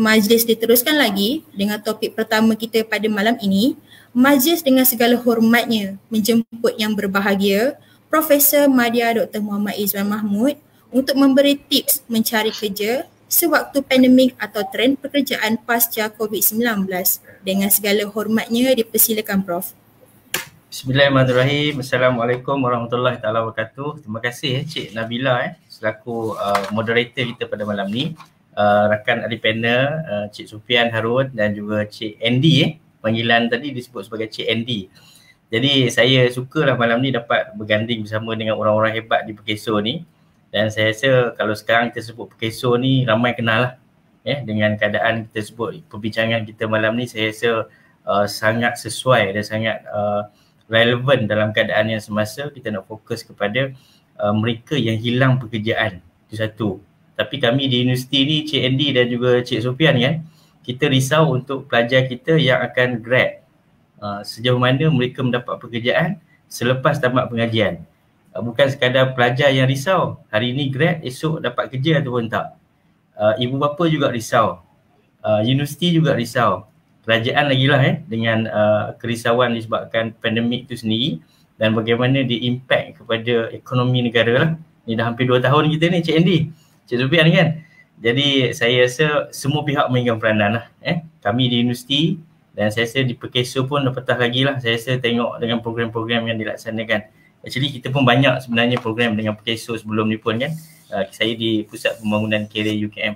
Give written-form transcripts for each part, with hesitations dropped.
majlis diteruskan lagi dengan topik pertama kita pada malam ini. Majlis dengan segala hormatnya menjemput yang berbahagia Profesor Madya Dr. Muhammad Izwan Mahmud untuk memberi tips mencari kerja sewaktu pandemik atau trend pekerjaan pasca COVID-19. Dengan segala hormatnya dipersilakan Prof. Bismillahirrahmanirrahim. Assalamualaikum warahmatullahi taala wabarakatuh. Terima kasih Cik Nabila selaku moderator kita pada malam ni. Rakan ahli panel Cik Sufian Harun dan juga Cik Andy, panggilan tadi disebut sebagai Cik Andy. Jadi saya sukalah malam ni dapat berganding bersama dengan orang-orang hebat di Perkeso ni. Dan saya rasa kalau sekarang kita sebut Perkeso ni ramai kenal lah. Dengan keadaan kita sebut perbincangan kita malam ni, saya rasa sangat sesuai dan sangat relevan dalam keadaan yang semasa. Kita nak fokus kepada mereka yang hilang pekerjaan. Itu satu. Tapi kami di universiti ni, Cik Andy dan juga Cik Sofian kita risau untuk pelajar kita yang akan grad. Sejauh mana mereka mendapat pekerjaan selepas tamat pengajian. Bukan sekadar pelajar yang risau, hari ni grad, esok dapat kerja ataupun tak. Ibu bapa juga risau. Universiti juga risau. Kerajaan lagilah dengan kerisauan disebabkan pandemik itu sendiri dan bagaimana dia impact kepada ekonomi negara lah. Ni dah hampir 2 tahun kita ni Cik Andy, Cik Sufian kan. Jadi saya rasa semua pihak memegang peranan lah. Kami di universiti dan saya rasa di Perkeso pun apatah lagi lah. Saya rasa tengok dengan program-program yang dilaksanakan. Actually kita pun banyak sebenarnya program dengan Perkeso sebelum ni pun kan. Saya di Pusat Pembangunan Career UKM.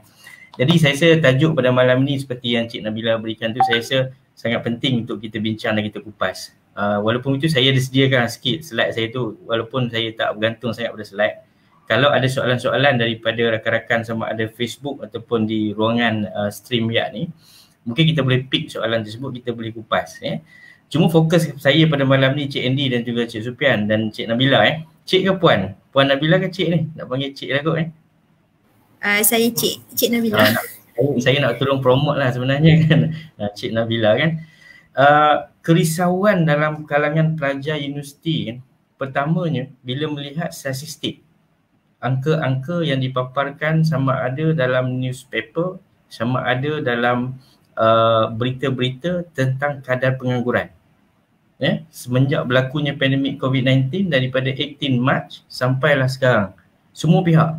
Jadi saya rasa tajuk pada malam ni seperti yang Cik Nabila berikan tu, saya rasa sangat penting untuk kita bincang dan kita kupas. Walaupun itu saya ada sediakan sikit slide saya tu, walaupun saya tak bergantung sangat pada slide. Kalau ada soalan-soalan daripada rakan-rakan sama ada Facebook ataupun di ruangan StreamYard ni, mungkin kita boleh pick soalan tersebut, kita boleh kupas. Cuma fokus saya pada malam ni Cik Andy dan juga Cik Sufian dan Cik Nabila. Cik ke Puan? Puan Nabila ke Cik ni? Nak panggil Cik lah kot Saya Cik Nabila. Saya nak tolong promote lah sebenarnya kan. Cik Nabila kan. Kerisauan dalam kalangan pelajar universiti kan, pertamanya bila melihat statistik, angka-angka yang dipaparkan sama ada dalam newspaper, sama ada dalam berita-berita tentang kadar pengangguran. Semenjak berlakunya pandemik COVID-19 daripada 18 Mac sampailah sekarang, semua pihak,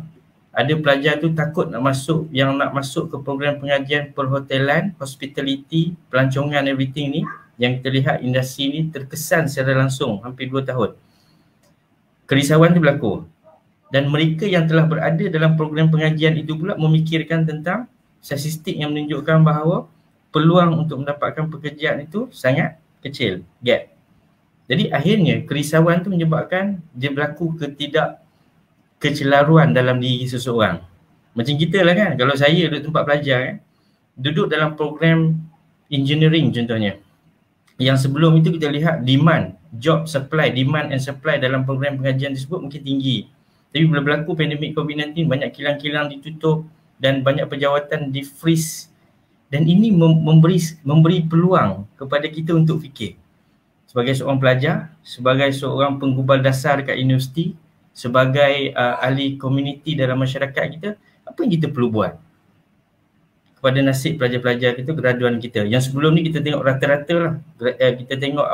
ada pelajar tu takut nak masuk ke program pengajian perhotelan, hospitality, pelancongan, everything ni, yang kita lihat industri ni terkesan secara langsung hampir 2 tahun. Kerisauan tu berlaku. Dan mereka yang telah berada dalam program pengajian itu pula memikirkan tentang statistik yang menunjukkan bahawa peluang untuk mendapatkan pekerjaan itu sangat kecil, gap. Jadi akhirnya kerisauan tu menyebabkan dia berlaku kecelaruan dalam diri seseorang. Macam kita lah kan, kalau saya duduk tempat pelajar duduk dalam program engineering contohnya, yang sebelum itu kita lihat demand, job supply, demand and supply dalam program pengajian tersebut mungkin tinggi. Tapi bila berlaku pandemik COVID-19, banyak kilang-kilang ditutup dan banyak pejawatan di-freeze. Dan ini memberi peluang kepada kita untuk fikir. Sebagai seorang pelajar, sebagai seorang penggubal dasar dekat universiti, sebagai ahli komuniti dalam masyarakat kita, apa yang kita perlu buat kepada nasib pelajar-pelajar kita, graduan kita. Yang sebelum ni kita tengok rata-rata lah. Kita tengok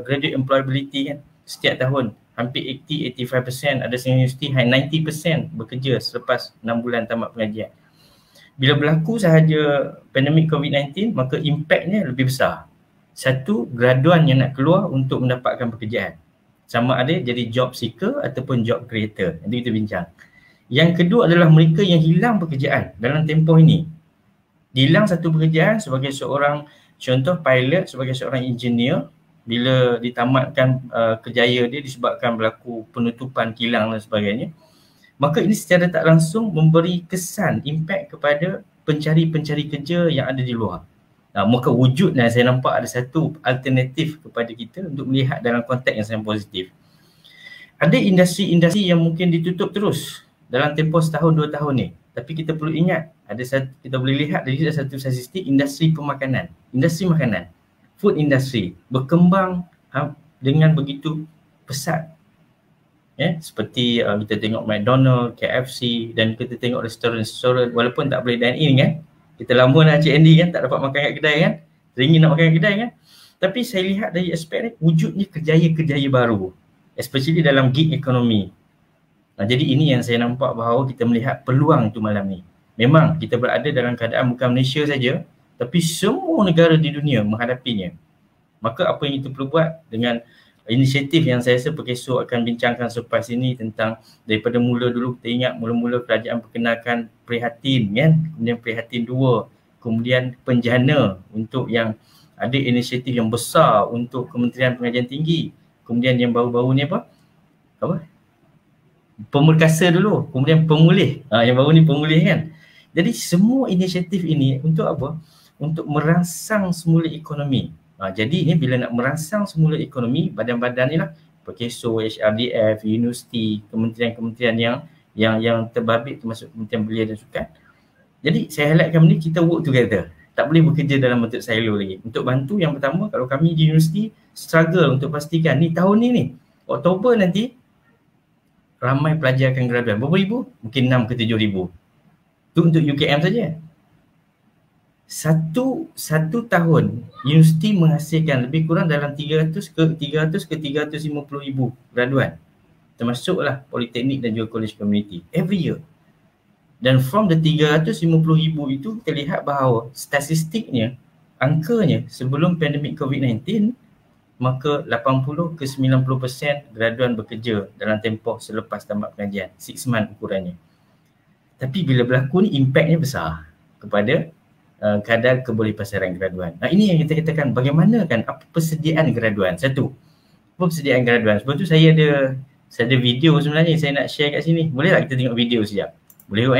graduate employability kan, setiap tahun. Hampir 80-85%, ada setengah universiti high 90% bekerja selepas 6 bulan tamat pengajian. Bila berlaku sahaja pandemik COVID-19, maka impactnya lebih besar. Satu, graduan yang nak keluar untuk mendapatkan pekerjaan. Sama ada jadi job seeker ataupun job creator. Nanti kita bincang. Yang kedua adalah mereka yang hilang pekerjaan dalam tempoh ini. Hilang satu pekerjaan sebagai seorang, contoh pilot, sebagai seorang engineer, bila ditamatkan kerjaya dia disebabkan berlaku penutupan kilang dan sebagainya, maka ini secara tak langsung memberi kesan, impact kepada pencari-pencari kerja yang ada di luar. Maka wujudnya saya nampak ada satu alternatif kepada kita untuk melihat dalam konteks yang sangat positif. Ada industri-industri yang mungkin ditutup terus dalam tempoh setahun 2 tahun ni. Tapi kita perlu ingat, kita boleh lihat dari satu statistik, industri pemakanan, industri makanan, food industry berkembang dengan begitu pesat. Seperti kita tengok McDonald, KFC dan kita tengok restoran-restoran, walaupun tak boleh dine in kan, Kita lama nak Cik Andy kan, tak dapat makan kat kedai kan. Teringin nak makan kat kedai kan. Tapi saya lihat dari aspek ni, wujudnya kerjaya-kerjaya baru. Especially dalam gig ekonomi. Jadi ini yang saya nampak bahawa kita melihat peluang tu malam ni. Memang kita berada dalam keadaan bukan Malaysia saja, tapi semua negara di dunia menghadapinya. Maka apa yang kita perlu buat dengan inisiatif yang saya rasa Perkeso akan bincangkan selepas ini tentang daripada mula dulu kita ingat mula-mula kerajaan perkenalkan prihatin kan, kemudian prihatin 2, kemudian penjana untuk yang ada inisiatif yang besar untuk Kementerian Pengajian Tinggi, kemudian yang baru-baru ni apa? Pemerkasa dulu, kemudian pemulih. Yang baru ni pemulih kan. Jadi semua inisiatif ini untuk apa? Untuk merangsang semula ekonomi. Jadi ni bila nak merangsang semula ekonomi, badan-badan ni lah, Perkeso, HRDF, universiti, kementerian-kementerian yang terbabit termasuk Kementerian Belia dan Sukan. Jadi saya highlightkan benda kita work together. Tak boleh bekerja dalam bentuk silo lagi. Untuk bantu yang pertama, kalau kami di universiti struggle untuk pastikan ni tahun ni, Oktober nanti ramai pelajar akan graduan. Berapa ribu? Mungkin 6 ke 7 ribu. Itu untuk UKM saja. Satu tahun universiti menghasilkan lebih kurang dalam 300 ke 350 ribu graduan. Termasuklah politeknik dan juga college community. Every year. Dan from the 350 ribu itu kita lihat bahawa statistiknya, angkanya sebelum pandemik COVID-19, maka 80 ke 90% graduan bekerja dalam tempoh selepas tamat pengajian. 6 month ukurannya. Tapi bila berlaku ni impactnya besar kepada kadar kebolehpasaran graduan. Ini yang kita katakan bagaimana kan apa persediaan graduan. Satu, apa persediaan graduan. Sebab tu saya ada video sebenarnya saya nak share kat sini. Boleh tak kita tengok video sekejap? Boleh kot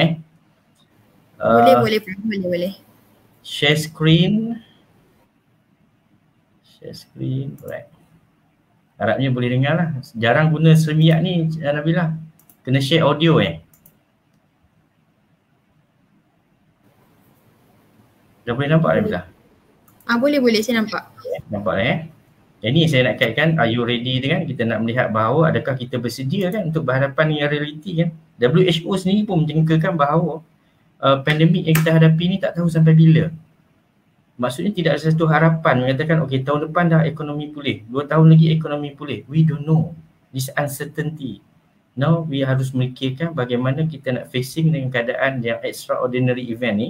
Boleh. Share screen. Alright. Harapnya boleh dengar lah. Jarang guna Sermiak ni Nabila. Kena share audio Dah boleh nampak Nabila? Boleh saya nampak. Nampak Yang ni saya nak kaitkan, are you ready dengan kita nak melihat bahawa adakah kita bersedia kan untuk berhadapan dengan realiti kan. WHO sendiri pun menjengkelkan bahawa pandemik yang kita hadapi ni tak tahu sampai bila. Maksudnya tidak ada satu harapan mengatakan okey tahun depan dah ekonomi pulih, 2 tahun lagi ekonomi pulih. We don't know. This uncertainty. Now we harus memikirkan bagaimana kita nak facing dengan keadaan yang extraordinary event ni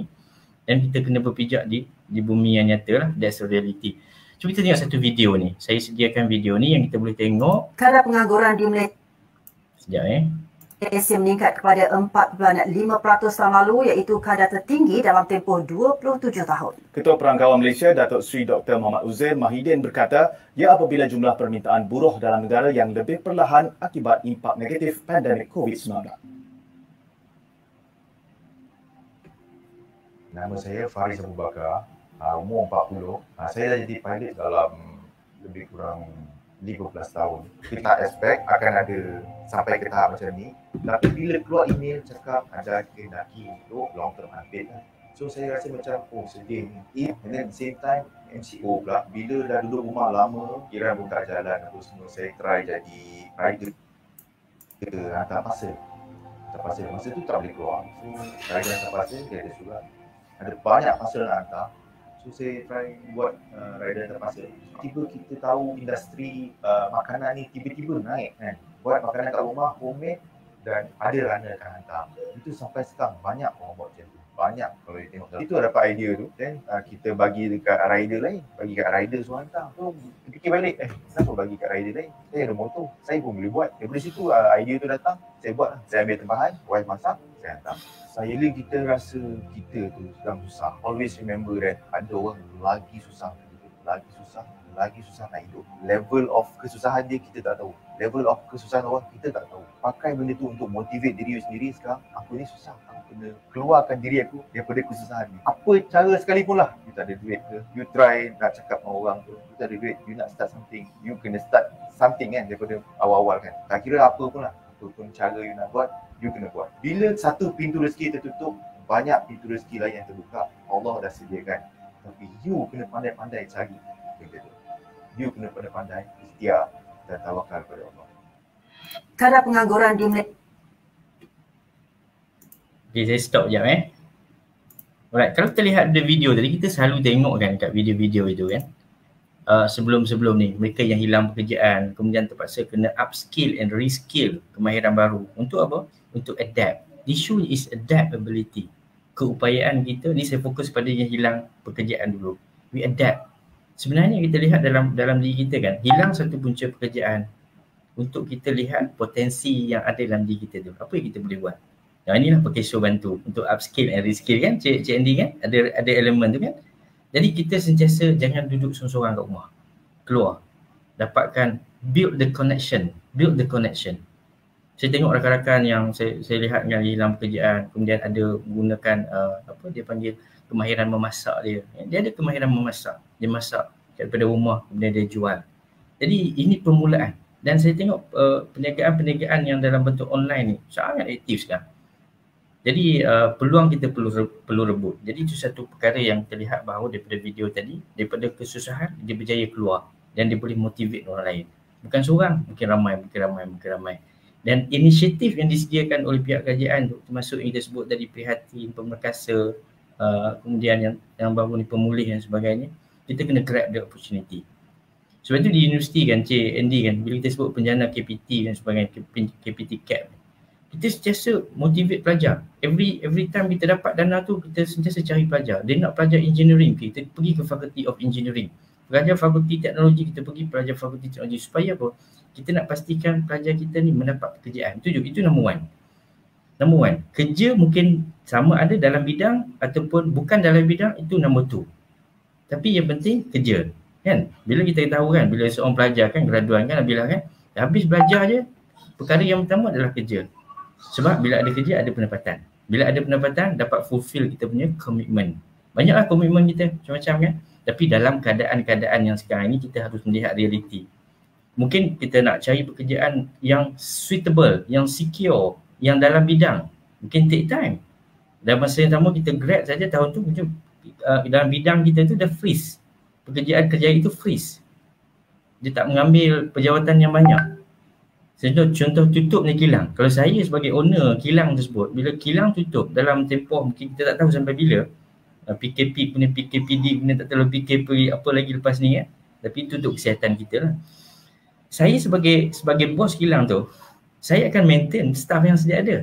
dan kita kena berpijak di bumi yang nyata lah. That's the reality. Cuba kita tengok satu video ni. Saya sediakan video ni yang kita boleh tengok. Kadar pengangguran di Sekejap Malaysia meningkat kepada 4.5% tahun lalu iaitu kadar tertinggi dalam tempoh 27 tahun. Ketua Perangkawan Malaysia Datuk Seri Dr. Muhammad Uzair Mahidin berkata, ia apabila jumlah permintaan buruh dalam negara yang lebih perlahan akibat impak negatif pandemik COVID-19. Nama saya Faris Abu Bakar, umur 40. Saya dah jadi pilot dalam lebih kurang 15 tahun. Kita expect akan ada sampai ke tahap macam ni. Tapi bila keluar email cakap ada kehendaki untuk long term update. So saya rasa macam sedih ni. And then at the same time MCO pula, bila dah duduk rumah lama, kira pun tak jalan apa semua, saya try jadi rider. Kita hantar parcel. Masa tu tak boleh keluar. So rider hantar parcel, dia ada surat. Ada banyak parcel nak hantar. So saya try buat rider hantar parcel. Tiba kita tahu industri makanan ni tiba-tiba naik kan. Buat makanan kat rumah, homemade dan ada runner akan hantar. Itu sampai sekarang banyak orang buat macam tu. Banyak kalau dia tengok. Itu dapat idea tu. Then kita bagi dekat rider lain. Bagi kat rider suruh hantar. So fikir balik, kenapa bagi kat rider lain? Saya ada motor, saya pun boleh buat. Daripada situ idea tu datang, saya buat. Saya ambil tempahan, wife masak, saya hantar. Saya kita rasa kita tu sedang susah. Always remember that ada orang lagi susah nak hidup. Level of kesusahan dia kita tak tahu. Level of kesusahan orang kita tak tahu. Pakai benda tu untuk motivate diri sendiri sekarang. Aku ni susah. Aku kena keluarkan diri aku daripada kesusahan ni. Apa cara sekalipun lah. You tak ada duit ke? You try nak cakap dengan orang tu. You tak ada duit. You nak start something. You kena start something kan daripada awal-awal kan. Tak kira apa pun lah. Apapun cara you nak buat, you kena buat. Bila satu pintu rezeki tertutup, banyak pintu rezeki lain yang terbuka. Allah dah sediakan. Tapi you kena pandai-pandai cari benda tu. You kena pandai-pandai setia dan tawakal kepada Allah. Kadar pengangguran di Malaysia. Okay, saya stop sekejap Alright, kalau kita lihat the video tadi, kita selalu tengok kan kat video-video itu kan, sebelum-sebelum ni mereka yang hilang pekerjaan kemudian terpaksa kena upskill and reskill kemahiran baru. Untuk apa? Untuk adapt. The issue is adaptability. Keupayaan kita ni, saya fokus pada yang hilang pekerjaan dulu. We adapt. Sebenarnya kita lihat dalam diri kita kan, hilang satu punca pekerjaan, untuk kita lihat potensi yang ada dalam diri kita tu. Apa yang kita boleh buat? Nah, inilah pakai show bantu untuk upskill and reskill kan, Cik Andy kan? Ada elemen tu kan? Jadi kita sentiasa jangan duduk seorang-seorang kat rumah. Keluar. Dapatkan, build the connection. Saya tengok rakan-rakan yang saya lihat yang hilang pekerjaan, kemudian ada menggunakan apa dia panggil, kemahiran memasak dia. Dia ada kemahiran memasak. Dia masak daripada rumah, kemudian dia jual. Jadi ini permulaan. Dan saya tengok perniagaan-perniagaan yang dalam bentuk online ni sangat aktif sekarang. Jadi peluang kita perlu rebut. Jadi itu satu perkara yang terlihat bahawa daripada video tadi, daripada kesusahan dia berjaya keluar dan dia boleh motivate orang lain. Bukan seorang, mungkin ramai. Dan inisiatif yang disediakan oleh pihak kerajaan tu, termasuk yang kita sebut tadi, prihatin, pemerkasa, kemudian yang baru ni pemulih dan sebagainya, kita kena grab the opportunity. Sebab itu di universiti kan, Cik Andy kan, bila kita sebut penjana KPT dan sebagainya, KPT CAP, kita sentiasa motivate pelajar. Every time kita dapat dana tu, kita sentiasa cari pelajar. Dia nak pelajar engineering, kita pergi ke Faculty of Engineering. Pelajar Fakulti Teknologi, kita pergi pelajar Fakulti Teknologi. Supaya apa? Kita nak pastikan pelajar kita ni mendapat pekerjaan. Itu number one. Kerja mungkin sama ada dalam bidang ataupun bukan dalam bidang, itu number two. Tapi yang penting kerja. Kan? Bila kita tahu kan, bila seorang pelajar kan, graduan kan, bila kan, habis belajar je, perkara yang pertama adalah kerja. Sebab bila ada kerja, ada pendapatan. Bila ada pendapatan, dapat fulfill kita punya komitmen. Banyaklah komitmen kita, macam-macam kan. Tapi dalam keadaan-keadaan yang sekarang ini, kita harus melihat realiti. Mungkin kita nak cari pekerjaan yang suitable, yang secure, yang dalam bidang. Mungkin take time. Dalam masa yang sama, kita grad saja tahun tu, dalam bidang kita tu dah freeze. Pekerjaan-kerjaan itu freeze. Dia tak mengambil pejawatan yang banyak. Contoh tutup ni kilang. Kalau saya sebagai owner kilang tersebut, bila kilang tutup dalam tempoh mungkin kita tak tahu sampai bila, PKP punya PKPD punya tak tahu PKP apa lagi lepas ni kan. Tapi itu untuk kesihatan kita lah. Saya sebagai bos kilang tu, saya akan maintain staff yang sedia ada.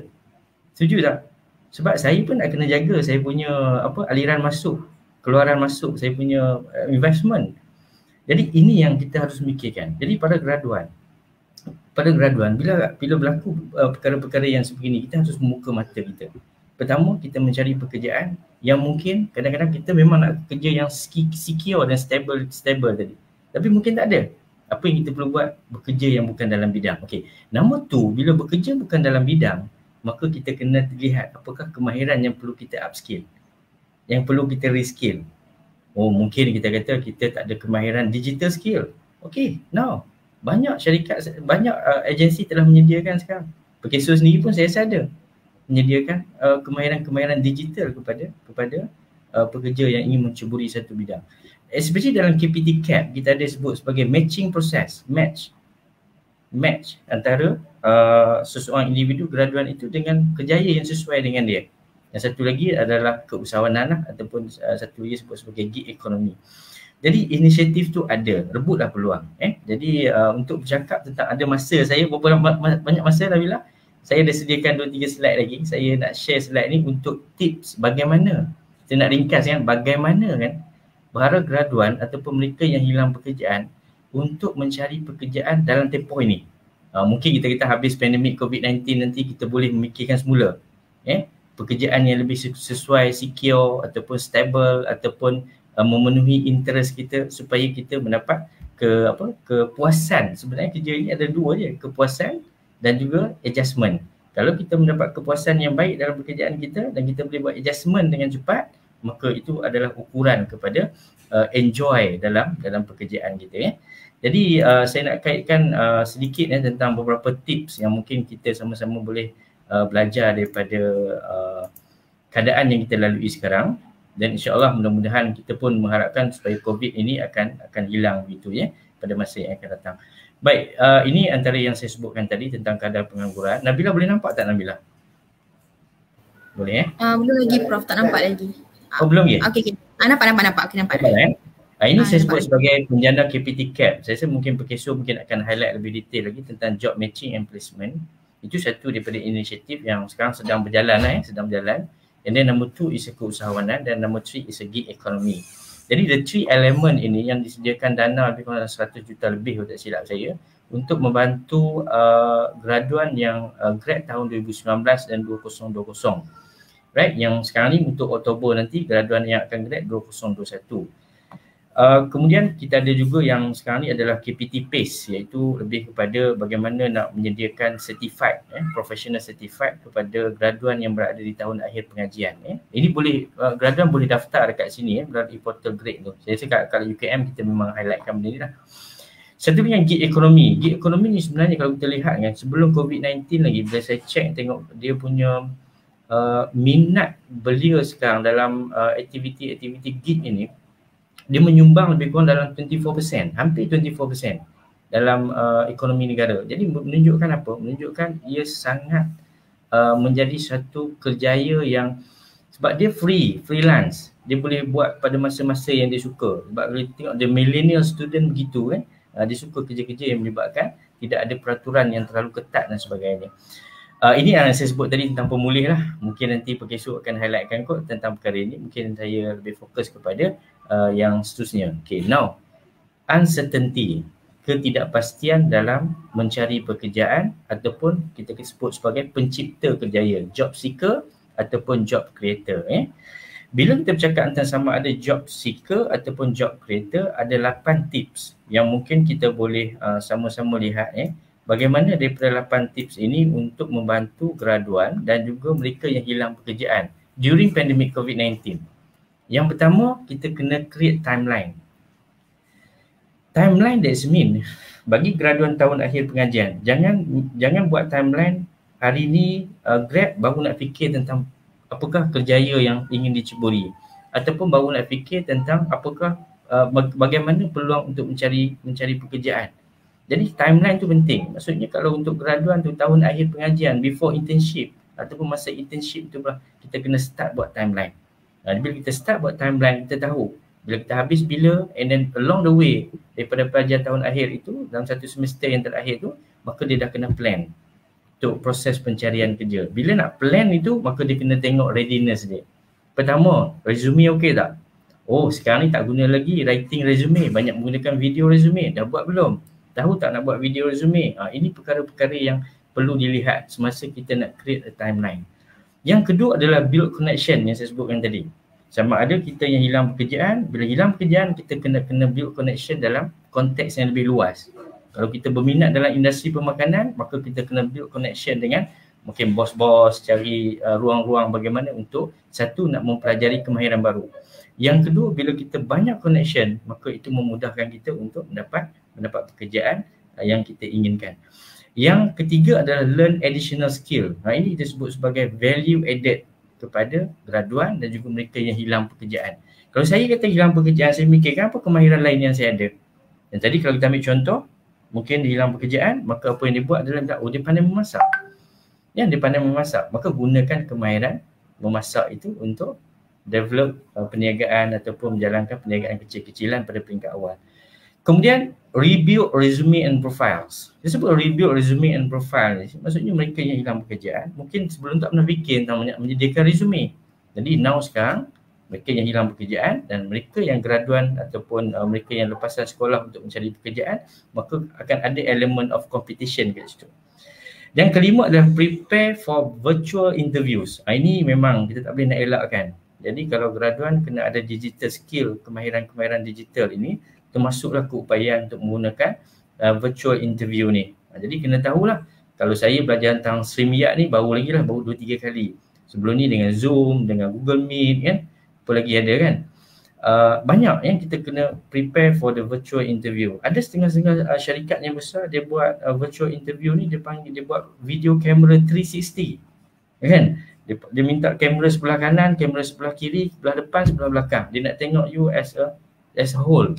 Setuju tak? Sebab saya pun nak kena jaga saya punya aliran masuk, keluaran masuk, saya punya investment. Jadi ini yang kita harus mikirkan. Jadi pada graduan bila berlaku perkara-perkara yang sebegini, kita harus membuka mata kita. Pertama, kita mencari pekerjaan yang mungkin kadang-kadang kita memang nak kerja yang secure dan stable tadi. Tapi mungkin tak ada. Apa yang kita perlu buat? Bekerja yang bukan dalam bidang. Okey. Nombor tu, bila bekerja bukan dalam bidang, maka kita kena lihat apakah kemahiran yang perlu kita upskill, yang perlu kita reskill. Oh, mungkin kita kata kita tak ada kemahiran digital skill. Okey, now banyak syarikat, banyak agensi telah menyediakan sekarang. Perkeso sendiri pun saya rasa ada menyediakan kemahiran-kemahiran digital kepada pekerja yang ingin menceburi satu bidang. Especially dalam KPT CAP, kita ada sebut sebagai matching process, match antara seseorang individu graduan itu dengan kerjaya yang sesuai dengan dia. Yang satu lagi adalah keusahawanan ataupun satu lagi sebut sebagai gig economy. Jadi inisiatif tu ada, rebutlah peluang. Jadi untuk bercakap tentang, ada masa saya banyak masa dah bila saya dah sediakan 2-3 slide lagi. Saya nak share slide ni untuk tips bagaimana, saya nak ringkas kan, bagaimana kan para graduan ataupun mereka yang hilang pekerjaan untuk mencari pekerjaan dalam tempoh ini. Mungkin kita habis pandemik COVID-19 nanti kita boleh memikirkan semula pekerjaan yang lebih sesuai, secure ataupun stable ataupun memenuhi interest kita supaya kita mendapat kepuasan. Sebenarnya kerja ini ada dua je, kepuasan dan juga adjustment. Kalau kita mendapat kepuasan yang baik dalam pekerjaan kita dan kita boleh buat adjustment dengan cepat, maka itu adalah ukuran kepada enjoy dalam pekerjaan kita. Jadi saya nak kaitkan sedikit tentang beberapa tips yang mungkin kita sama-sama boleh belajar daripada keadaan yang kita lalui sekarang. Dan insya-Allah mudah-mudahan kita pun mengharapkan supaya COVID ini akan hilang begitu pada masa yang akan datang. Baik, ini antara yang saya sebutkan tadi tentang kadar pengangguran. Nabila boleh nampak tak Nabila? Boleh belum lagi Prof, tak nampak lagi. Oh belum ya? Okey. Nampak. Okay, nampak. Ini saya sebut nampak. sebagai penjana KPT CAP. Saya rasa mungkin Perkeso mungkin akan highlight lebih detail lagi tentang job matching and placement. Itu satu daripada inisiatif yang sekarang sedang berjalan. And then number 2 is a keusahawanan dan number 3 is a gig economy. Jadi the 3 element ini yang disediakan dana lebih kurang 100 juta lebih kalau tak silap saya untuk membantu graduan yang grad tahun 2019 dan 2020. Right, yang sekarang ni untuk Oktober nanti graduan yang akan grad 2021. Kemudian kita ada juga yang sekarang ni adalah KPT PACE, iaitu lebih kepada bagaimana nak menyediakan certified, professional certified kepada graduan yang berada di tahun akhir pengajian. Ini boleh, graduan boleh daftar dekat sini melalui portal grade tu. Saya rasa kalau UKM kita memang highlightkan benda ni lah. Satu lagi yang gig ekonomi. Gig ekonomi ni sebenarnya kalau kita lihat kan, sebelum COVID-19 lagi, bila saya check tengok dia punya minat belia sekarang dalam aktiviti gig ini, dia menyumbang lebih kurang dalam 24%, hampir 24% dalam ekonomi negara. Jadi menunjukkan apa? Menunjukkan ia sangat menjadi satu kerjaya yang, sebab dia freelance, dia boleh buat pada masa-masa yang dia suka. Sebab kalau tengok the millennial student begitu kan, dia suka kerja-kerja yang melibatkan tidak ada peraturan yang terlalu ketat dan sebagainya. Ini yang saya sebut tadi tentang pemulih lah. Mungkin nanti Perkeso akan highlightkan kot tentang perkara ini. Mungkin saya lebih fokus kepada yang seterusnya. Okay, now uncertainty, ketidakpastian dalam mencari pekerjaan ataupun kita sebut sebagai pencipta kerjaya, job seeker ataupun job creator. Bila kita bercakap tentang sama ada job seeker ataupun job creator, ada 8 tips yang mungkin kita boleh sama-sama lihat bagaimana daripada 8 tips ini untuk membantu graduan dan juga mereka yang hilang pekerjaan during pandemic COVID-19. Yang pertama, kita kena create timeline. Timeline that's mean bagi graduan tahun akhir pengajian, jangan buat timeline hari ni grad baru nak fikir tentang apakah kerjaya yang ingin diceburi, ataupun baru nak fikir tentang apakah bagaimana peluang untuk mencari pekerjaan. Jadi timeline tu penting. Maksudnya kalau untuk graduan tu tahun akhir pengajian, before internship ataupun masa internship tu kita kena start buat timeline. Bila kita start buat timeline, kita tahu bila kita habis bila, and then along the way daripada pelajar tahun akhir itu dalam satu semester yang terakhir tu, maka dia dah kena plan untuk proses pencarian kerja. Bila nak plan itu, maka dia kena tengok readiness dia. Pertama, resume okey tak? Oh, sekarang ni tak guna lagi writing resume, banyak menggunakan video resume. Dah buat belum? Tahu tak nak buat video resume? Ini perkara-perkara yang perlu dilihat semasa kita nak create a timeline. Yang kedua adalah build connection yang saya sebutkan tadi. Sama ada kita yang hilang pekerjaan, bila hilang pekerjaan kita kena build connection dalam konteks yang lebih luas. Kalau kita berminat dalam industri pemakanan, maka kita kena build connection dengan mungkin bos-bos, cari ruang-ruang bagaimana untuk satu nak mempelajari kemahiran baru. Yang kedua, bila kita banyak connection, maka itu memudahkan kita untuk mendapat pekerjaan yang kita inginkan. Yang ketiga adalah learn additional skill. Ini kita sebut sebagai value added kepada graduan dan juga mereka yang hilang pekerjaan. Kalau saya kata hilang pekerjaan, saya mikirkan apa kemahiran lain yang saya ada. Dan tadi kalau kita ambil contoh, mungkin dia hilang pekerjaan, maka apa yang dia buat adalah dia pandai memasak. Dia pandai memasak, maka gunakan kemahiran memasak itu untuk develop perniagaan ataupun menjalankan perniagaan kecil-kecilan pada peringkat awal. Kemudian rebuild resume and profiles. Dia sebut rebuild resume and profile ni, maksudnya mereka yang hilang pekerjaan mungkin sebelum tak pernah fikir tentang menyediakan resume. Jadi now sekarang mereka yang hilang pekerjaan dan mereka yang graduan ataupun mereka yang lepasan sekolah untuk mencari pekerjaan, maka akan ada element of competition kat situ. Dan kelima adalah prepare for virtual interviews. Ini memang kita tak boleh nak elakkan. Jadi kalau graduan kena ada digital skill, kemahiran-kemahiran digital ini, termasuklah keupayaan untuk menggunakan virtual interview ni. Jadi kena tahulah, kalau saya belajar tentang StreamYard ni baru 2-3 kali. Sebelum ni dengan Zoom, dengan Google Meet kan, apa lagi ada kan. Banyak yang kita kena prepare for the virtual interview. Ada setengah-setengah syarikat yang besar, dia buat virtual interview ni, dia buat video camera 360 kan. Dia minta kamera sebelah kanan, kamera sebelah kiri, sebelah depan, sebelah belakang. Dia nak tengok you as a whole.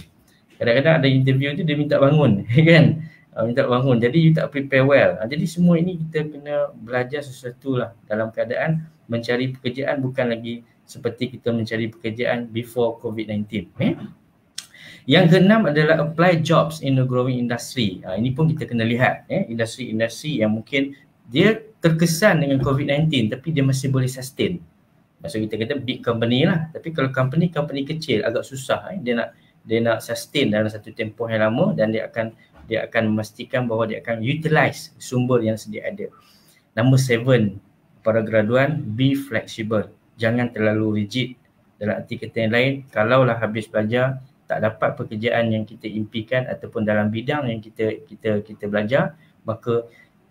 Kadang-kadang ada interview tu dia minta bangun kan, minta bangun, jadi you tak prepare well. Jadi semua ini kita kena belajar sesuatu lah dalam keadaan mencari pekerjaan, bukan lagi seperti kita mencari pekerjaan before COVID-19. Yang keenam adalah apply jobs in the growing industry. Ini pun kita kena lihat industri-industri yang mungkin dia terkesan dengan COVID-19 tapi dia masih boleh sustain. Maksud kita kata big company lah, tapi kalau company kecil agak susah. Dia nak sustain dalam satu tempoh yang lama, dan dia akan memastikan bahawa dia akan utilize sumber yang sedia ada. Nombor 7, para graduan, be flexible. Jangan terlalu rigid. Dalam arti kata yang lain, kalaulah habis belajar tak dapat pekerjaan yang kita impikan ataupun dalam bidang yang kita belajar, maka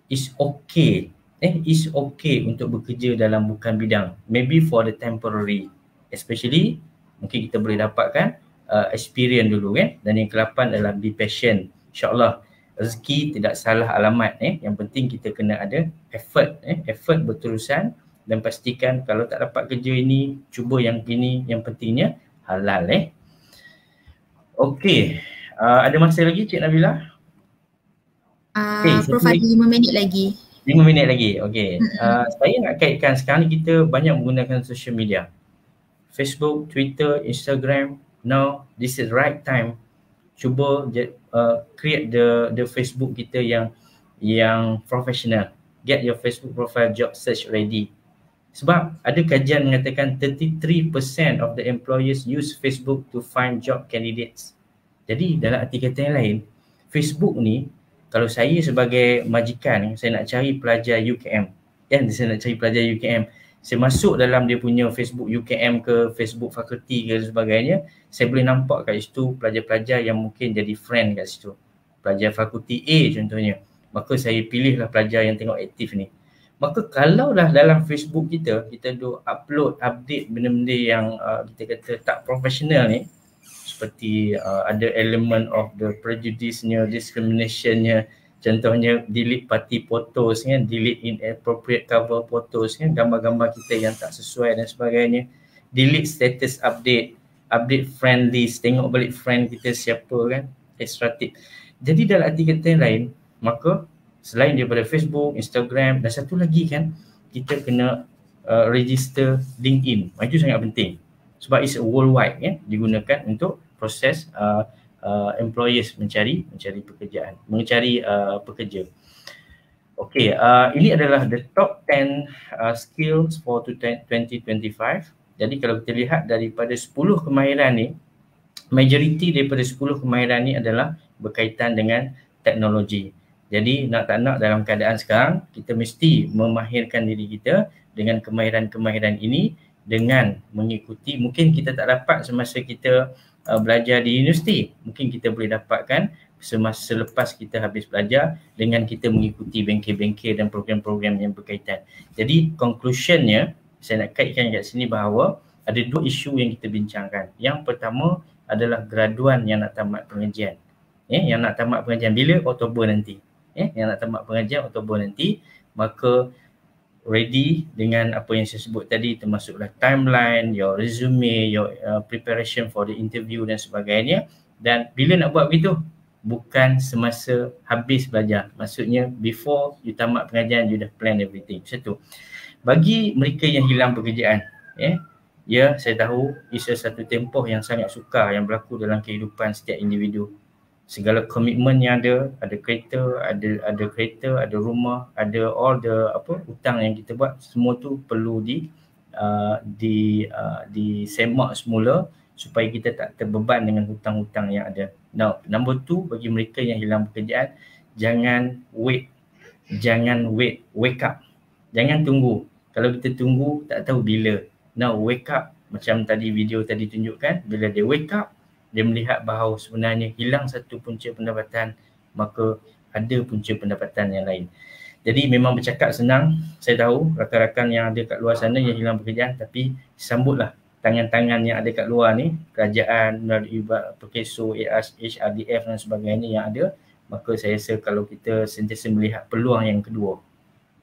it's okay. It's okay untuk bekerja dalam bukan bidang. Maybe for the temporary. Especially mungkin kita boleh dapatkan experience dulu kan. Dan yang ke-8 adalah be patient. InsyaAllah rezeki tidak salah alamat. Yang penting kita kena ada effort. Effort berterusan, dan pastikan kalau tak dapat kerja ini, cuba yang ini, yang pentingnya halal. Okey, ada masa lagi Cik Nabila? Prof ada 5 minit lagi. 5 minit lagi, okey. Saya nak kaitkan sekarang ni kita banyak menggunakan social media. Facebook, Twitter, Instagram. Now, this is right time. Cuba create the Facebook kita yang professional. Get your Facebook profile job search ready. Sebab ada kajian mengatakan 33% of the employers use Facebook to find job candidates. Jadi dalam arti kata yang lain, Facebook ni, kalau saya sebagai majikan, saya nak cari pelajar UKM. Saya nak cari pelajar UKM. Saya masuk dalam dia punya Facebook UKM ke, Facebook fakulti ke dan sebagainya, saya boleh nampak kat situ pelajar-pelajar yang mungkin jadi friend kat situ. Pelajar fakulti A contohnya. Maka saya pilihlah pelajar yang tengok aktif ni. Maka kalaulah dalam Facebook kita do upload, update benda-benda yang kita kata tak profesional ni, seperti ada elemen of the prejudice-nya, discrimination-nya, contohnya delete party photos, delete inappropriate cover photos, gambar-gambar kita yang tak sesuai dan sebagainya, delete status update, update friend list, tengok balik friend kita siapa kan, extra tip. Jadi dalam arti kata yang lain, maka selain daripada Facebook, Instagram, dan satu lagi kan, kita kena register LinkedIn. Itu sangat penting. Sebab it's worldwide digunakan untuk proses employers mencari pekerjaan, mencari pekerja. Okey, ini adalah the top 10 skills for 2025. Jadi kalau kita lihat daripada 10 kemahiran ni, majoriti daripada 10 kemahiran ni adalah berkaitan dengan teknologi. Jadi nak tak nak dalam keadaan sekarang, kita mesti memahirkan diri kita dengan kemahiran-kemahiran ini, dengan mengikuti, mungkin kita tak dapat semasa kita belajar di universiti, mungkin kita boleh dapatkan semasa selepas kita habis belajar dengan kita mengikuti bengkel-bengkel dan program-program yang berkaitan. Jadi conclusionnya, saya nak kaitkan kat sini bahawa ada 2 isu yang kita bincangkan. Yang pertama adalah graduan yang nak tamat pengajian. Yang nak tamat pengajian bila? Oktober nanti. Yang nak tamat pengajian Oktober nanti, maka ready dengan apa yang saya sebut tadi, termasuklah timeline, your resume, your preparation for the interview dan sebagainya. Dan bila nak buat begitu? Bukan semasa habis belajar. Maksudnya before you tamat pengajian, you dah plan everything. Satu. Bagi mereka yang hilang pekerjaan, ya, saya tahu isu satu tempoh yang sangat sukar yang berlaku dalam kehidupan setiap individu. Segala komitmen yang ada kereta, ada kereta, ada rumah, ada all the hutang yang kita buat, semua tu perlu disemak semula supaya kita tak terbeban dengan hutang-hutang yang ada. Now, number 2, bagi mereka yang hilang pekerjaan, jangan wait, wake up. Jangan tunggu. Kalau kita tunggu tak tahu bila. Now wake up, macam tadi video tadi tunjukkan, bila dia wake up, dia melihat bahawa sebenarnya hilang satu punca pendapatan, maka ada punca pendapatan yang lain. Jadi memang bercakap senang, saya tahu rakan-rakan yang ada kat luar sana yang hilang pekerjaan, tapi sambutlah tangan-tangan yang ada kat luar ni, kerajaan melalui PKSO, HRDF dan sebagainya yang ada, maka saya rasa kalau kita sentiasa melihat peluang yang kedua,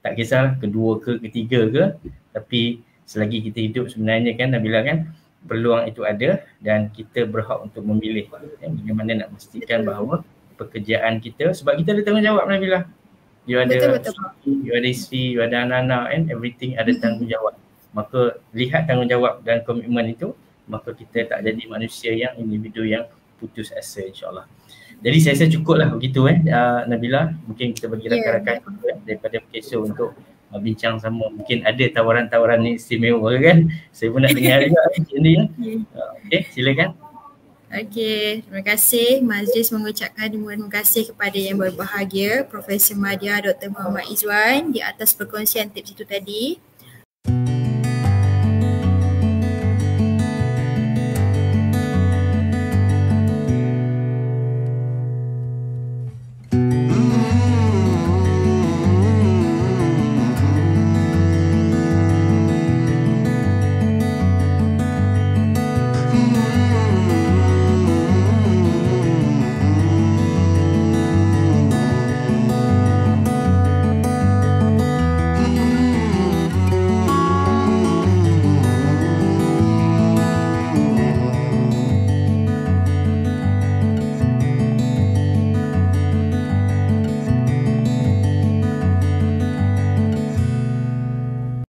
tak kisahlah kedua ke ketiga ke, tapi selagi kita hidup sebenarnya kan Nabila kan, peluang itu ada dan kita berhak untuk memilih bagaimana nak memastikan bahawa pekerjaan kita, sebab kita ada tanggungjawab Nabila. You ada suami, you ada isteri, you ada anak-anak and everything, ada tanggungjawab. maka lihat tanggungjawab dan komitmen itu, maka kita tak jadi manusia yang individu yang putus asa, insyaAllah. Jadi saya rasa cukuplah begitu Nabila. Mungkin kita bagi rakan-rakan daripada Keso untuk bincang sama. Mungkin ada tawaran-tawaran ni istimewa kan. Saya pun nak dengar juga macam ni. Okey, silakan. Okey, terima kasih. Majlis mengucapkan terima kasih kepada yang berbahagia, Profesor Madya Dr. Muhammad Izwan di atas perkongsian tips itu tadi.